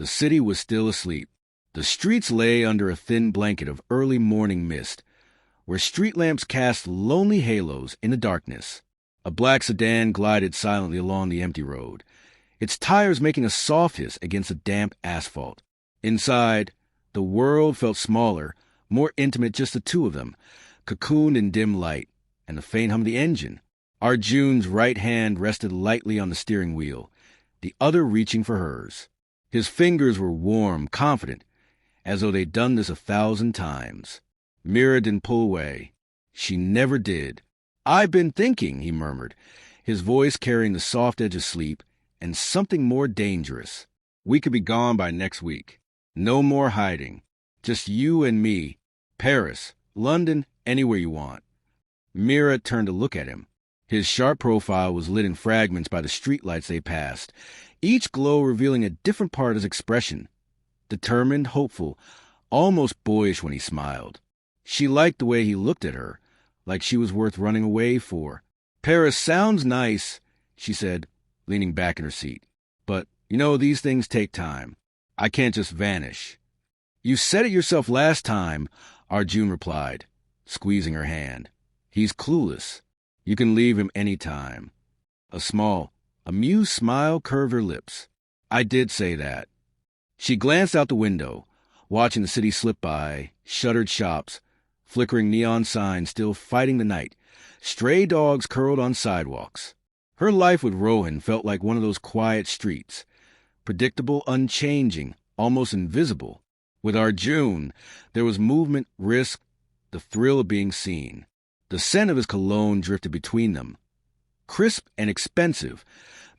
The city was still asleep. The streets lay under a thin blanket of early morning mist, where street lamps cast lonely halos in the darkness. A black sedan glided silently along the empty road, its tires making a soft hiss against the damp asphalt. Inside, the world felt smaller, more intimate, just the two of them, cocooned in dim light, and the faint hum of the engine. Arjun's right hand rested lightly on the steering wheel, the other reaching for hers. His fingers were warm, confident, as though they'd done this 1,000 times. Mira didn't pull away. She never did. "I've been thinking," he murmured, his voice carrying the soft edge of sleep and something more dangerous. "We could be gone by next week. No more hiding. Just you and me. Paris, London, anywhere you want." Mira turned to look at him. His sharp profile was lit in fragments by the streetlights they passed, each glow revealing a different part of his expression. Determined, hopeful, almost boyish when he smiled. She liked the way he looked at her, like she was worth running away for. "Paris sounds nice," she said, leaning back in her seat. "But, these things take time. I can't just vanish." "You said it yourself last time," Arjun replied, squeezing her hand. "He's clueless. You can leave him any time." A small, amused smile curved her lips. "I did say that." She glanced out the window, watching the city slip by, shuttered shops, flickering neon signs still fighting the night, stray dogs curled on sidewalks. Her life with Rohan felt like one of those quiet streets, predictable, unchanging, almost invisible. With Arjun, there was movement, risk, the thrill of being seen. The scent of his cologne drifted between them, crisp and expensive,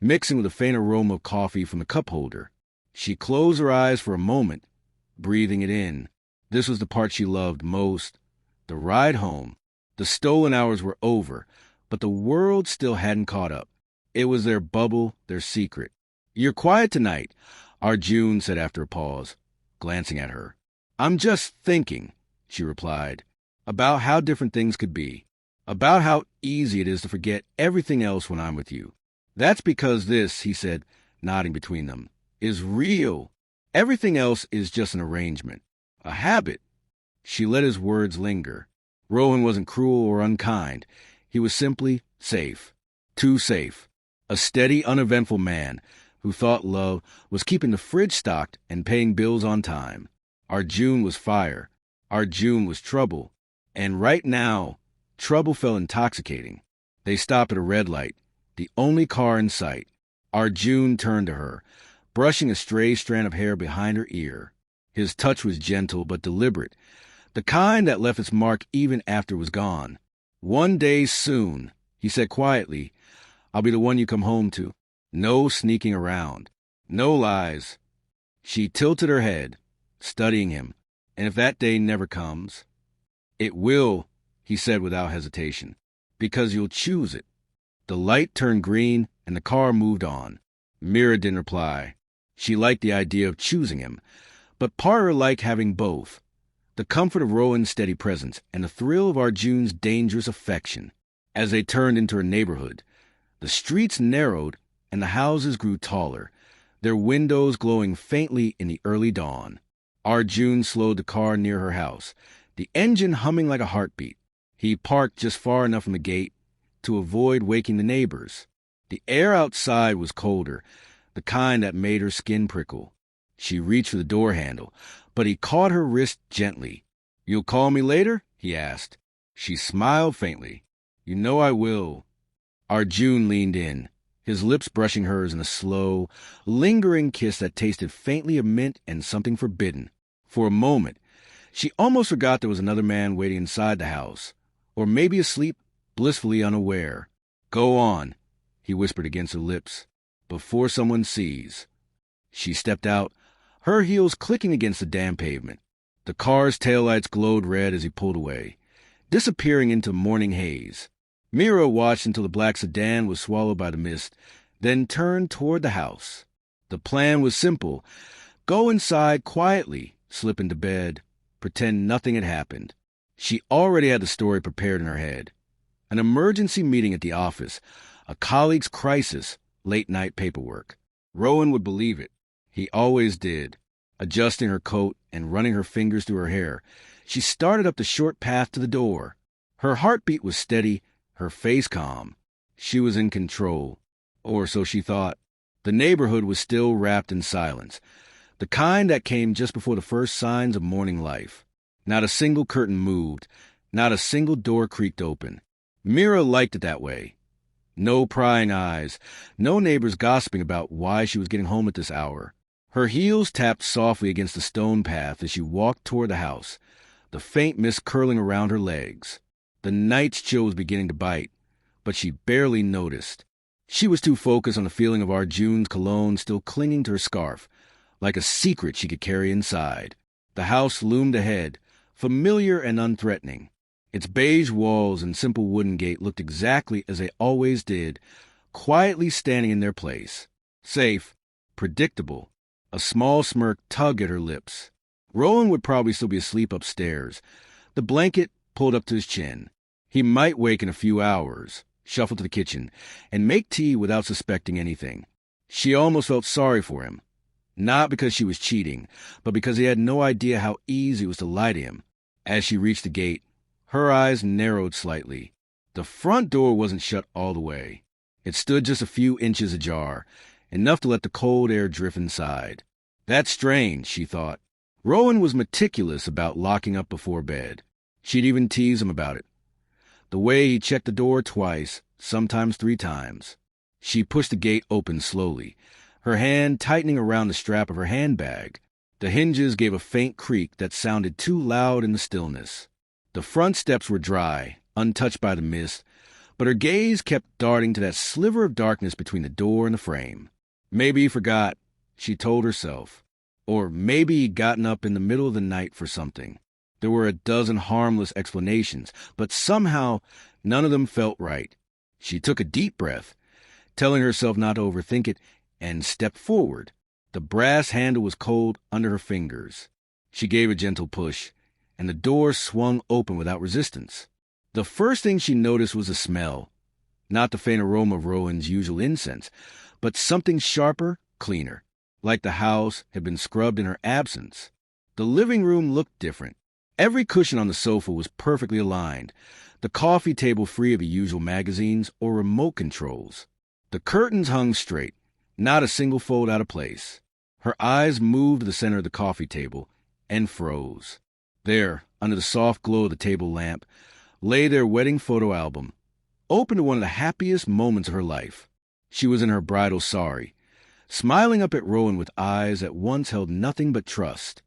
mixing with a faint aroma of coffee from the cup holder. She closed her eyes for a moment, breathing it in. This was the part she loved most. The ride home. The stolen hours were over, but the world still hadn't caught up. It was their bubble, their secret. "You're quiet tonight," Arjun said after a pause, glancing at her. "I'm just thinking," she replied, "about how different things could be, about how easy it is to forget everything else when I'm with you. That's because this," he said, nodding between them, "is real. Everything else is just an arrangement, a habit." She let his words linger. Rohan wasn't cruel or unkind. He was simply safe. Too safe. A steady, uneventful man who thought love was keeping the fridge stocked and paying bills on time. Arjun was fire. Arjun was trouble. And right now, trouble felt intoxicating. They stopped at a red light, the only car in sight. Arjun turned to her, brushing a stray strand of hair behind her ear. His touch was gentle but deliberate, the kind that left its mark even after it was gone. "One day soon," he said quietly, "I'll be the one you come home to. No sneaking around. No lies." She tilted her head, studying him. "And if that day never comes?" "It will," he said without hesitation, "because you'll choose it." The light turned green, and the car moved on. Mira didn't reply. She liked the idea of choosing him, but part of her liked having both. The comfort of Rowan's steady presence and the thrill of Arjun's dangerous affection. As they turned into her neighborhood, the streets narrowed and the houses grew taller, their windows glowing faintly in the early dawn. Arjun slowed the car near her house, the engine humming like a heartbeat. He parked just far enough from the gate to avoid waking the neighbors. The air outside was colder, the kind that made her skin prickle. She reached for the door handle, but he caught her wrist gently. "You'll call me later?" he asked. She smiled faintly. "You know I will." Arjun leaned in, his lips brushing hers in a slow, lingering kiss that tasted faintly of mint and something forbidden. For a moment, she almost forgot there was another man waiting inside the house, or maybe asleep, blissfully unaware. "Go on," he whispered against her lips, "before someone sees." She stepped out, her heels clicking against the damp pavement. The car's taillights glowed red as he pulled away, disappearing into morning haze. Mira watched until the black sedan was swallowed by the mist, then turned toward the house. The plan was simple. Go inside quietly, slip into bed, pretend nothing had happened. She already had the story prepared in her head. An emergency meeting at the office, a colleague's crisis, late-night paperwork. Rowan would believe it. He always did. Adjusting her coat and running her fingers through her hair, she started up the short path to the door. Her heartbeat was steady, her face calm. She was in control, or so she thought. The neighborhood was still wrapped in silence, the kind that came just before the first signs of morning life. Not a single curtain moved, not a single door creaked open. Mira liked it that way. No prying eyes, no neighbors gossiping about why she was getting home at this hour. Her heels tapped softly against the stone path as she walked toward the house, the faint mist curling around her legs. The night's chill was beginning to bite, but she barely noticed. She was too focused on the feeling of Arjun's cologne still clinging to her scarf, like a secret she could carry inside. The house loomed ahead, familiar and unthreatening. Its beige walls and simple wooden gate looked exactly as they always did, quietly standing in their place. Safe, predictable, a small smirk tugged at her lips. Rowan would probably still be asleep upstairs, the blanket pulled up to his chin. He might wake in a few hours, shuffle to the kitchen, and make tea without suspecting anything. She almost felt sorry for him, not because she was cheating, but because he had no idea how easy it was to lie to him. As she reached the gate, her eyes narrowed slightly. The front door wasn't shut all the way. It stood just a few inches ajar, enough to let the cold air drift inside. That's strange, she thought. Rowan was meticulous about locking up before bed. She'd even tease him about it. The way he checked the door twice, sometimes 3 times. She pushed the gate open slowly, her hand tightening around the strap of her handbag. The hinges gave a faint creak that sounded too loud in the stillness. The front steps were dry, untouched by the mist, but her gaze kept darting to that sliver of darkness between the door and the frame. Maybe he forgot, she told herself. Or maybe he'd gotten up in the middle of the night for something. There were a dozen harmless explanations, but somehow none of them felt right. She took a deep breath, telling herself not to overthink it, and stepped forward. The brass handle was cold under her fingers. She gave a gentle push, and the door swung open without resistance. The first thing she noticed was the smell. Not the faint aroma of Rowan's usual incense, but something sharper, cleaner, like the house had been scrubbed in her absence. The living room looked different. Every cushion on the sofa was perfectly aligned, the coffee table free of the usual magazines or remote controls. The curtains hung straight, not a single fold out of place. Her eyes moved to the center of the coffee table and froze. There, under the soft glow of the table lamp, lay their wedding photo album, open to one of the happiest moments of her life. She was in her bridal sari, smiling up at Rowan with eyes that once held nothing but trust.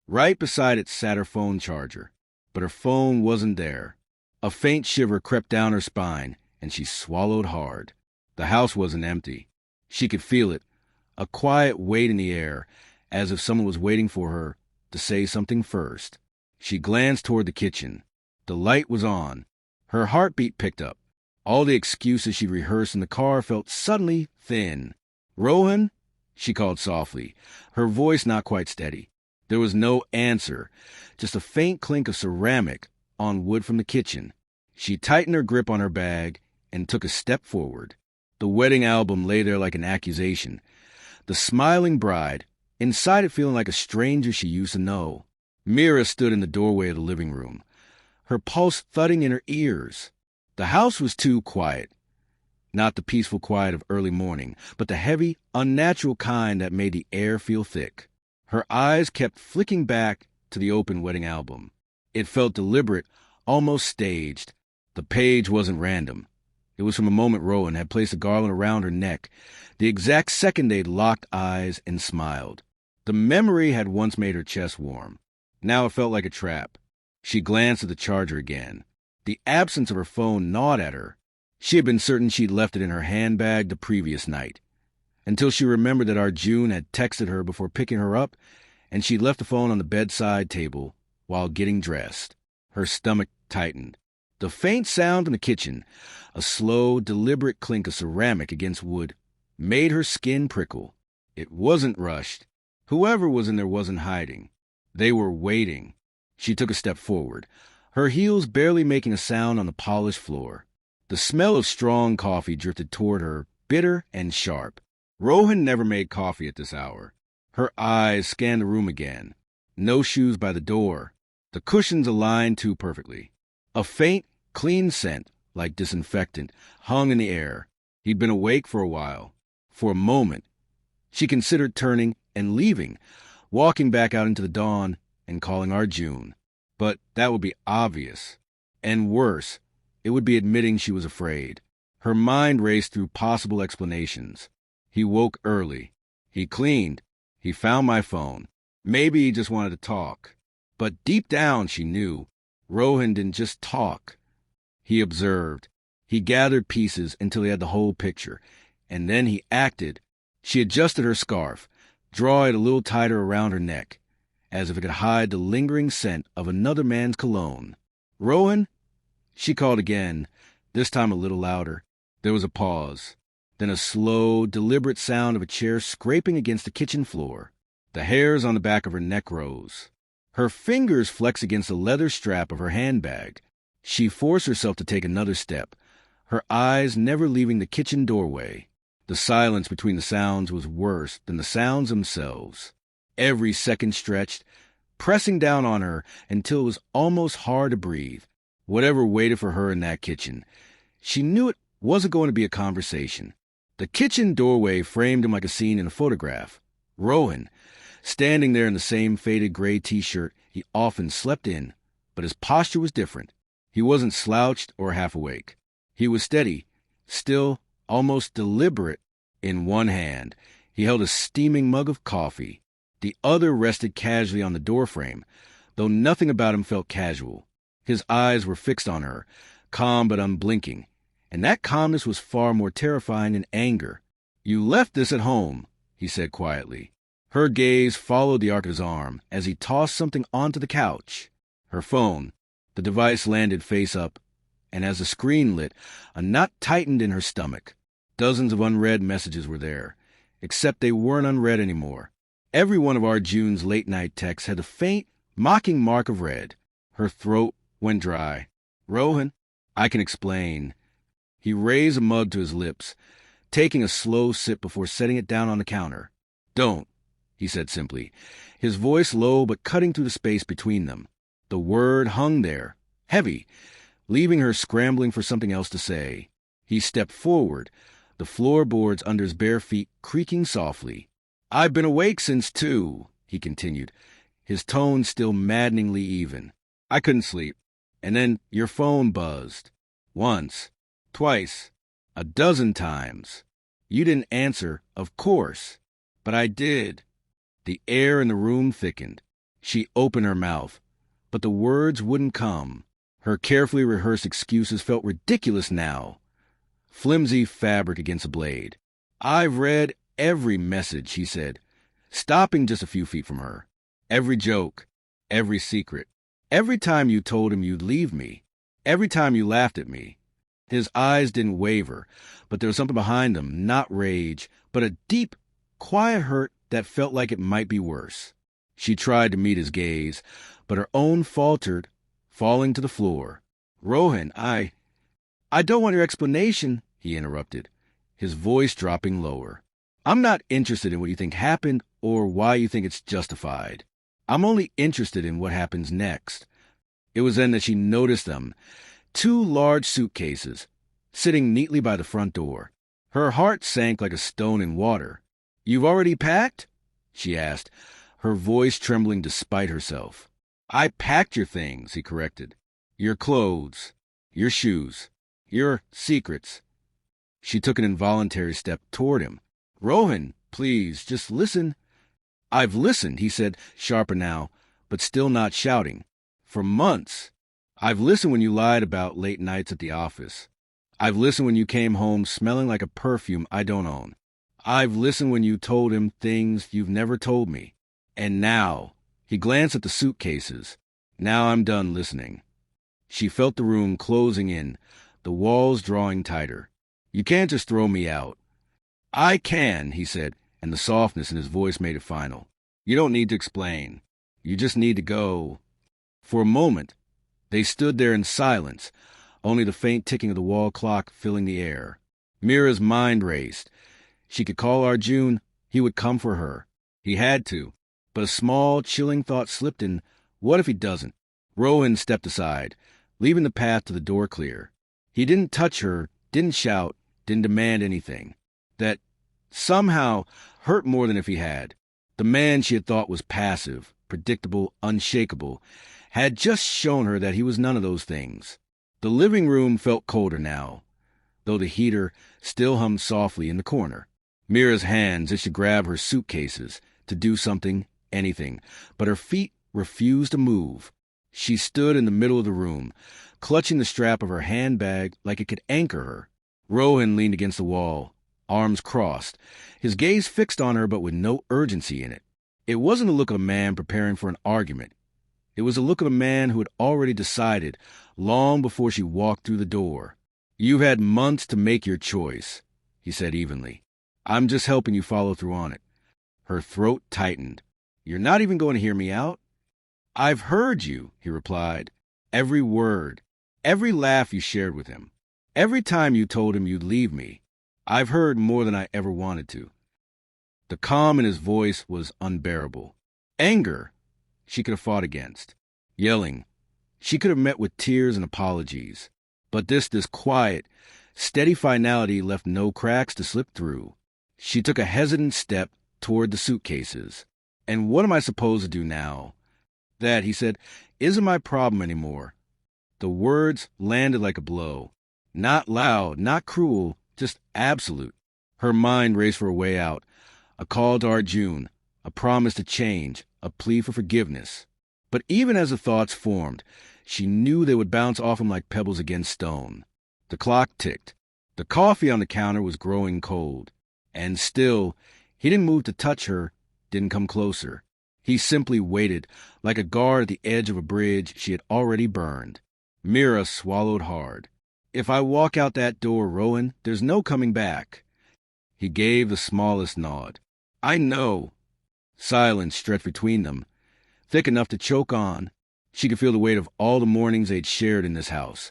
Right beside it sat her phone charger, but her phone wasn't there. A faint shiver crept down her spine, and she swallowed hard. The house wasn't empty. She could feel it, a quiet weight in the air, as if someone was waiting for her to say something first. She glanced toward the kitchen. The light was on. Her heartbeat picked up. All the excuses she'd rehearsed in the car felt suddenly thin. "Rowan?" she called softly, her voice not quite steady. There was no answer, just a faint clink of ceramic on wood from the kitchen. She tightened her grip on her bag and took a step forward. The wedding album lay there like an accusation. The smiling bride, inside it feeling like a stranger she used to know. Mira stood in the doorway of the living room, her pulse thudding in her ears. The house was too quiet. Not the peaceful quiet of early morning, but the heavy, unnatural kind that made the air feel thick. Her eyes kept flicking back to the open wedding album. It felt deliberate, almost staged. The page wasn't random. It was from a moment Rowan had placed a garland around her neck, the exact second they'd locked eyes and smiled. The memory had once made her chest warm. Now it felt like a trap. She glanced at the charger again. The absence of her phone gnawed at her. She had been certain she'd left it in her handbag the previous night, until she remembered that Arjun had texted her before picking her up, and she'd left the phone on the bedside table while getting dressed. Her stomach tightened. The faint sound in the kitchen, a slow, deliberate clink of ceramic against wood, made her skin prickle. It wasn't rushed. Whoever was in there wasn't hiding. They were waiting. She took a step forward, her heels barely making a sound on the polished floor. The smell of strong coffee drifted toward her, bitter and sharp. Rohan never made coffee at this hour. Her eyes scanned the room again. No shoes by the door. The cushions aligned too perfectly. A faint, clean scent, like disinfectant, hung in the air. He'd been awake for a while. For a moment, she considered turning and leaving, walking back out into the dawn and calling Arjun. But that would be obvious. And worse, it would be admitting she was afraid. Her mind raced through possible explanations. He woke early. He cleaned. He found my phone. Maybe he just wanted to talk. But deep down, she knew, Rohan didn't just talk. He observed. He gathered pieces until he had the whole picture. And then he acted. She adjusted her scarf, draw it a little tighter around her neck, as if it could hide the lingering scent of another man's cologne. "Rohan?" She called again, this time a little louder. There was a pause, then a slow, deliberate sound of a chair scraping against the kitchen floor. The hairs on the back of her neck rose. Her fingers flexed against the leather strap of her handbag. She forced herself to take another step, her eyes never leaving the kitchen doorway. The silence between the sounds was worse than the sounds themselves. Every second stretched, pressing down on her until it was almost hard to breathe. Whatever waited for her in that kitchen, she knew it wasn't going to be a conversation. The kitchen doorway framed him like a scene in a photograph. Rohan, standing there in the same faded gray t-shirt he often slept in, but his posture was different. He wasn't slouched or half awake. He was steady, still, almost deliberate. In one hand, he held a steaming mug of coffee. The other rested casually on the doorframe, though nothing about him felt casual. His eyes were fixed on her, calm but unblinking, and that calmness was far more terrifying than anger. "You left this at home," he said quietly. Her gaze followed the arc of his arm as he tossed something onto the couch. Her phone. The device landed face up, and as the screen lit, a knot tightened in her stomach. Dozens of unread messages were there, except they weren't unread anymore. Every one of Arjun's late-night texts had a faint, mocking mark of red. Her throat went dry. "Rohan, I can explain." He raised a mug to his lips, taking a slow sip before setting it down on the counter. "Don't," he said simply, his voice low but cutting through the space between them. The word hung there, heavy, leaving her scrambling for something else to say. He stepped forward, the floorboards under his bare feet creaking softly. "I've been awake since 2, he continued, his tone still maddeningly even. "I couldn't sleep. And then your phone buzzed. Once, twice, a dozen times. You didn't answer, of course. But I did." The air in the room thickened. She opened her mouth, but the words wouldn't come. Her carefully rehearsed excuses felt ridiculous now. Flimsy fabric against a blade. "I've read every message," he said, stopping just a few feet from her. "Every joke, every secret. Every time you told him you'd leave me. Every time you laughed at me." His eyes didn't waver, but there was something behind them, not rage, but a deep, quiet hurt that felt like it might be worse. She tried to meet his gaze, but her own faltered, falling to the floor. "Rohan, I don't want your explanation," he interrupted, his voice dropping lower. "I'm not interested in what you think happened or why you think it's justified. I'm only interested in what happens next." It was then that she noticed them, 2 large suitcases, sitting neatly by the front door. Her heart sank like a stone in water. "You've already packed?" she asked, her voice trembling despite herself. "I packed your things," he corrected. "Your clothes, your shoes, your secrets." She took an involuntary step toward him. "Rohan, please, just listen." "I've listened," he said, sharper now, but still not shouting. "For months. I've listened when you lied about late nights at the office. I've listened when you came home smelling like a perfume I don't own. I've listened when you told him things you've never told me. And now," he glanced at the suitcases, "now I'm done listening." She felt the room closing in, the walls drawing tighter. "You can't just throw me out." "I can," he said, and the softness in his voice made it final. "You don't need to explain. You just need to go." For a moment, they stood there in silence, only the faint ticking of the wall clock filling the air. Mira's mind raced. She could call Arjun. He would come for her. He had to. But a small, chilling thought slipped in. What if he doesn't? Rowan stepped aside, leaving the path to the door clear. He didn't touch her, didn't shout, didn't demand anything. That somehow hurt more than if he had. The man she had thought was passive, predictable, unshakable, had just shown her that he was none of those things. The living room felt colder now, though the heater still hummed softly in the corner. Mira's hands itched to grab her suitcases, to do something, anything, but her feet refused to move. She stood in the middle of the room, clutching the strap of her handbag like it could anchor her. Rowan leaned against the wall, arms crossed, his gaze fixed on her but with no urgency in it. It wasn't the look of a man preparing for an argument. It was the look of a man who had already decided, long before she walked through the door. "You've had months to make your choice," he said evenly. "I'm just helping you follow through on it." Her throat tightened. "You're not even going to hear me out?" "I've heard you," he replied. "Every word. Every laugh you shared with him. Every time you told him you'd leave me. I've heard more than I ever wanted to." The calm in his voice was unbearable. Anger she could have fought against. Yelling she could have met with tears and apologies. But this quiet, steady finality left no cracks to slip through. She took a hesitant step toward the suitcases. "And what am I supposed to do now?" "That," he said, "isn't my problem anymore." The words landed like a blow. Not loud, not cruel, just absolute. Her mind raced for a way out. A call to Arjun, a promise to change, a plea for forgiveness. But even as the thoughts formed, she knew they would bounce off him like pebbles against stone. The clock ticked. The coffee on the counter was growing cold. And still, he didn't move to touch her, didn't come closer. He simply waited, like a guard at the edge of a bridge she had already burned. Mira swallowed hard. "If I walk out that door, Rowan, there's no coming back." He gave the smallest nod. "I know." Silence stretched between them, thick enough to choke on. She could feel the weight of all the mornings they'd shared in this house,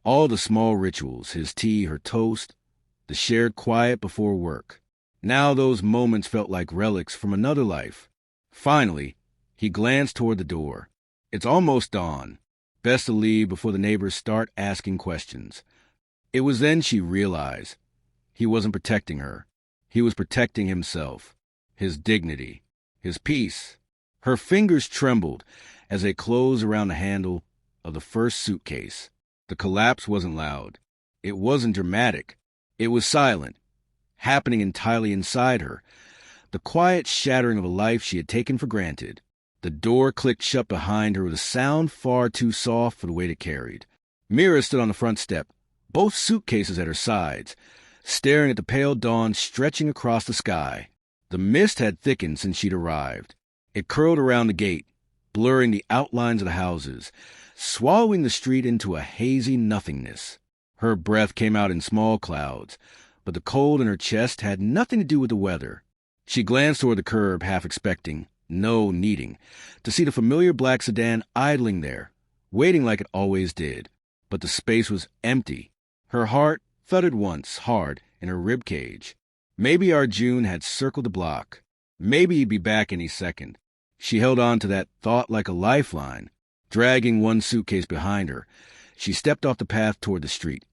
all the small rituals, his tea, her toast, the shared quiet before work. Now those moments felt like relics from another life. Finally, he glanced toward the door. "It's almost dawn. Best to leave before the neighbors start asking questions." It was then she realized he wasn't protecting her. He was protecting himself, his dignity, his peace. Her fingers trembled as they closed around the handle of the first suitcase. The collapse wasn't loud. It wasn't dramatic. It was silent, happening entirely inside her, the quiet shattering of a life she had taken for granted. The door clicked shut behind her with a sound far too soft for the weight it carried. Mira stood on the front step, both suitcases at her sides, staring at the pale dawn stretching across the sky. The mist had thickened since she'd arrived. It curled around the gate, blurring the outlines of the houses, swallowing the street into a hazy nothingness. Her breath came out in small clouds, but the cold in her chest had nothing to do with the weather. She glanced toward the curb, half expecting, no needing, to see the familiar black sedan idling there, waiting like it always did. But the space was empty. Her heart thudded once, hard, in her rib cage. Maybe Arjun had circled the block. Maybe he'd be back any second. She held on to that thought like a lifeline. Dragging one suitcase behind her, she stepped off the path toward the street,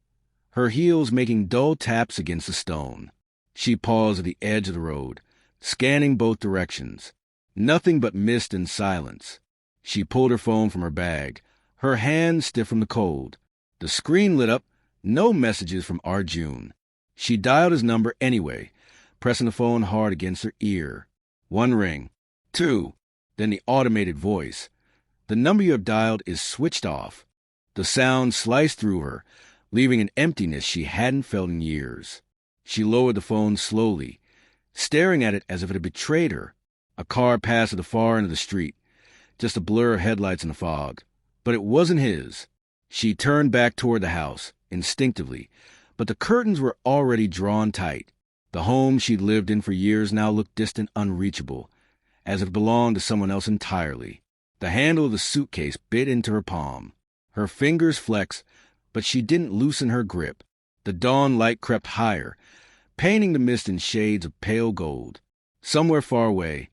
her heels making dull taps against the stone. She paused at the edge of the road, scanning both directions. Nothing but mist and silence. She pulled her phone from her bag, her hands stiff from the cold. The screen lit up, no messages from Arjun. She dialed his number anyway, pressing the phone hard against her ear. One ring. Two. Then the automated voice. "The number you have dialed is switched off." The sound sliced through her, leaving an emptiness she hadn't felt in years. She lowered the phone slowly, staring at it as if it had betrayed her. A car passed at the far end of the street, just a blur of headlights in the fog. But it wasn't his. She turned back toward the house, instinctively, but the curtains were already drawn tight. The home she'd lived in for years now looked distant, unreachable, as if it belonged to someone else entirely. The handle of the suitcase bit into her palm. Her fingers flexed, but she didn't loosen her grip. The dawn light crept higher, painting the mist in shades of pale gold. Somewhere far away,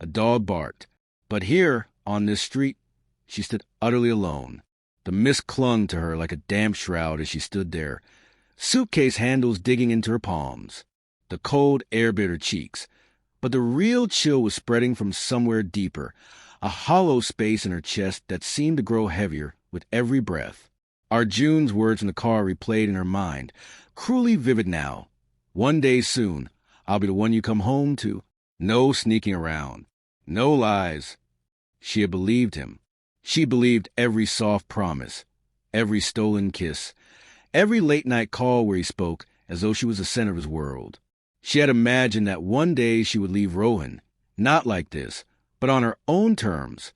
A dog barked. But here, on this street, she stood utterly alone. The mist clung to her like a damp shroud as she stood there, suitcase handles digging into her palms. The cold air bit her cheeks, but the real chill was spreading from somewhere deeper, a hollow space in her chest that seemed to grow heavier with every breath. Arjun's words in the car replayed in her mind, cruelly vivid now. One day soon, I'll be the one you come home to. No sneaking around. No lies. She had believed him. She believed every soft promise, every stolen kiss, every late-night call where he spoke as though she was the center of his world. She had imagined that one day she would leave Rohan, not like this, but on her own terms,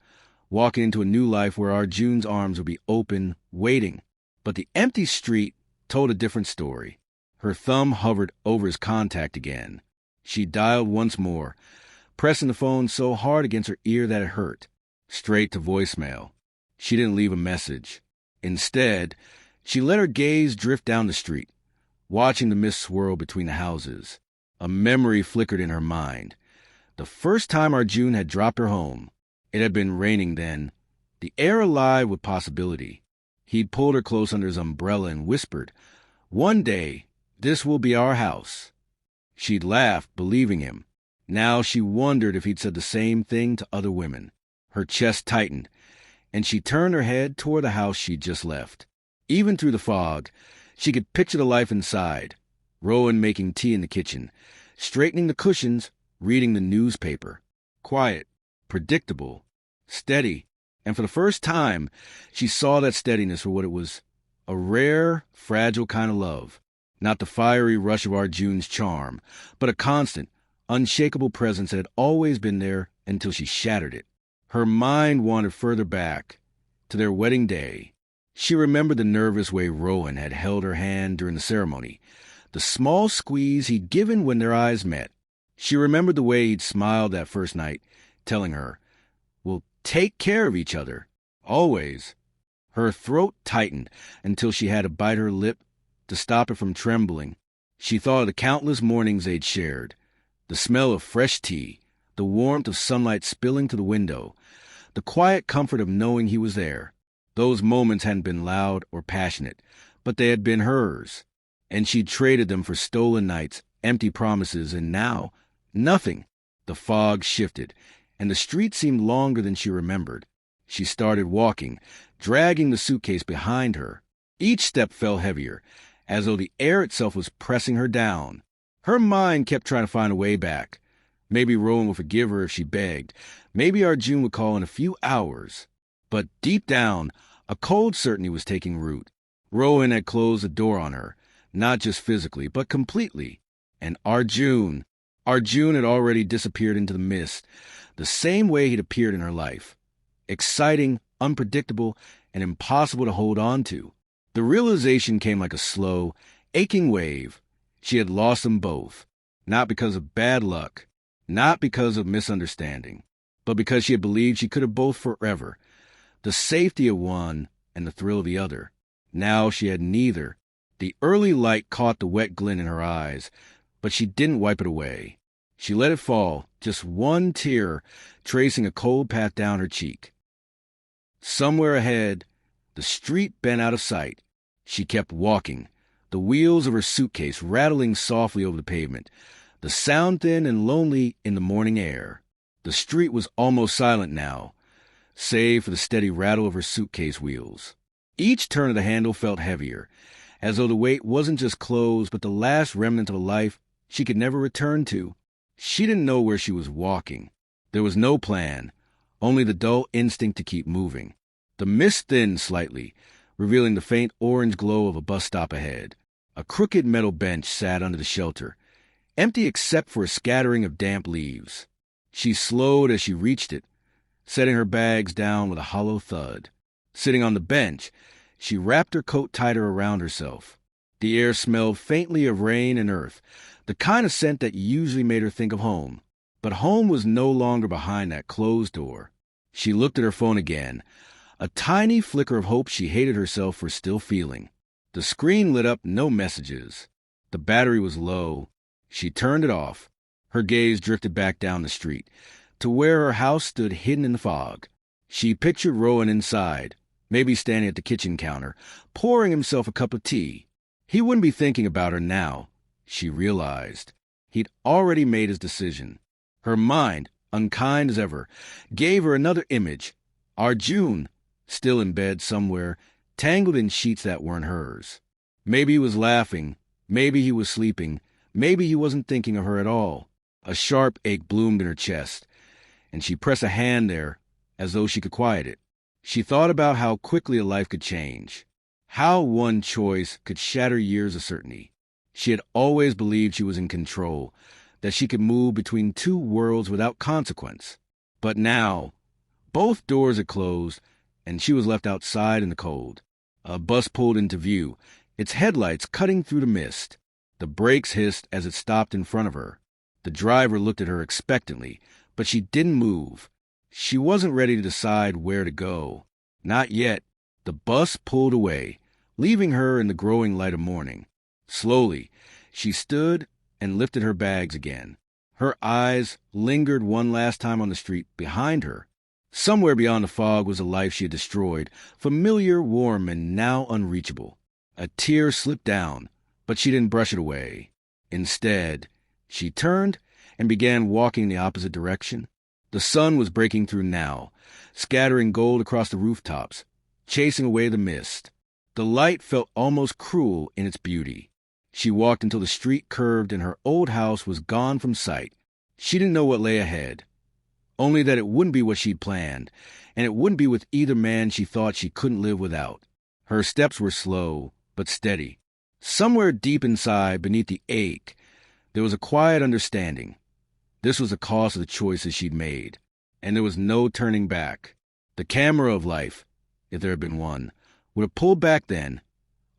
walking into a new life where Arjun's arms would be open, waiting. But the empty street told a different story. Her thumb hovered over his contact again. She dialed once more, pressing the phone so hard against her ear that it hurt. Straight to voicemail. She didn't leave a message. Instead, she let her gaze drift down the street, watching the mist swirl between the houses. A memory flickered in her mind. The first time Arjun had dropped her home. It had been raining then, the air alive with possibility. He'd pulled her close under his umbrella and whispered, "One day, this will be our house." She'd laughed, believing him. Now she wondered if he'd said the same thing to other women. Her chest tightened, and she turned her head toward the house she'd just left. Even through the fog, she could picture the life inside. Rowan making tea in the kitchen, straightening the cushions, reading the newspaper. Quiet, predictable, steady, and for the first time, she saw that steadiness for what it was, a rare, fragile kind of love. Not the fiery rush of Arjun's charm, but a constant, unshakable presence that had always been there until she shattered it. Her mind wandered further back, to their wedding day. She remembered the nervous way Rowan had held her hand during the ceremony, the small squeeze he'd given when their eyes met. She remembered the way he'd smiled that first night, telling her, "We'll take care of each other, always." Her throat tightened until she had to bite her lip to stop it from trembling. She thought of the countless mornings they'd shared, the smell of fresh tea, the warmth of sunlight spilling to the window, the quiet comfort of knowing he was there. Those moments hadn't been loud or passionate, but they had been hers, and she'd traded them for stolen nights, empty promises, and now, nothing. The fog shifted, and the street seemed longer than she remembered. She started walking, dragging the suitcase behind her. Each step fell heavier, as though the air itself was pressing her down. Her mind kept trying to find a way back. Maybe Rowan would forgive her if she begged. Maybe Arjun would call in a few hours. But deep down, a cold certainty was taking root. Rowan had closed the door on her, not just physically, but completely. And Arjun had already disappeared into the mist, the same way he'd appeared in her life. Exciting, unpredictable, and impossible to hold on to. The realization came like a slow, aching wave. She had lost them both, not because of bad luck, not because of misunderstanding, but because she had believed she could have both forever, the safety of one and the thrill of the other. Now she had neither. The early light caught the wet glint in her eyes, but she didn't wipe it away. She let it fall, just one tear tracing a cold path down her cheek. Somewhere ahead, the street bent out of sight. She kept walking, the wheels of her suitcase rattling softly over the pavement, the sound thin and lonely in the morning air. The street was almost silent now, save for the steady rattle of her suitcase wheels. Each turn of the handle felt heavier, as though the weight wasn't just clothes, but the last remnant of a life she could never return to. She didn't know where she was walking. There was no plan, only the dull instinct to keep moving. The mist thinned slightly, revealing the faint orange glow of a bus stop ahead. A crooked metal bench sat under the shelter, empty except for a scattering of damp leaves. She slowed as she reached it, setting her bags down with a hollow thud. Sitting on the bench, she wrapped her coat tighter around herself. The air smelled faintly of rain and earth, the kind of scent that usually made her think of home. But home was no longer behind that closed door. She looked at her phone again, a tiny flicker of hope she hated herself for still feeling. The screen lit up no messages. The battery was low. She turned it off. Her gaze drifted back down the street, to where her house stood hidden in the fog. She pictured Rowan inside, maybe standing at the kitchen counter, pouring himself a cup of tea. He wouldn't be thinking about her now, she realized. He'd already made his decision. Her mind, unkind as ever, gave her another image. Arjun, still in bed somewhere, tangled in sheets that weren't hers. Maybe he was laughing, maybe he was sleeping, maybe he wasn't thinking of her at all. A sharp ache bloomed in her chest, and she pressed a hand there as though she could quiet it. She thought about how quickly a life could change, how one choice could shatter years of certainty. She had always believed she was in control, that she could move between two worlds without consequence. But now, both doors had closed, and she was left outside in the cold. A bus pulled into view, its headlights cutting through the mist. The brakes hissed as it stopped in front of her. The driver looked at her expectantly, but she didn't move. She wasn't ready to decide where to go. Not yet. The bus pulled away, leaving her in the growing light of morning. Slowly, she stood and lifted her bags again. Her eyes lingered one last time on the street behind her. Somewhere beyond the fog was a life she had destroyed, familiar, warm, and now unreachable. A tear slipped down, but she didn't brush it away. Instead, she turned and began walking in the opposite direction. The sun was breaking through now, scattering gold across the rooftops, chasing away the mist. The light felt almost cruel in its beauty. She walked until the street curved and her old house was gone from sight. She didn't know what lay ahead, only that it wouldn't be what she'd planned, and it wouldn't be with either man she thought she couldn't live without. Her steps were slow, but steady. Somewhere deep inside, beneath the ache, there was a quiet understanding. This was the cost of the choices she'd made, and there was no turning back. The camera of life, if there had been one, would have pulled back then,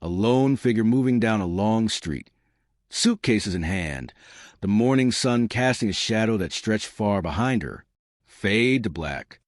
a lone figure moving down a long street, suitcases in hand, the morning sun casting a shadow that stretched far behind her. Fade to black.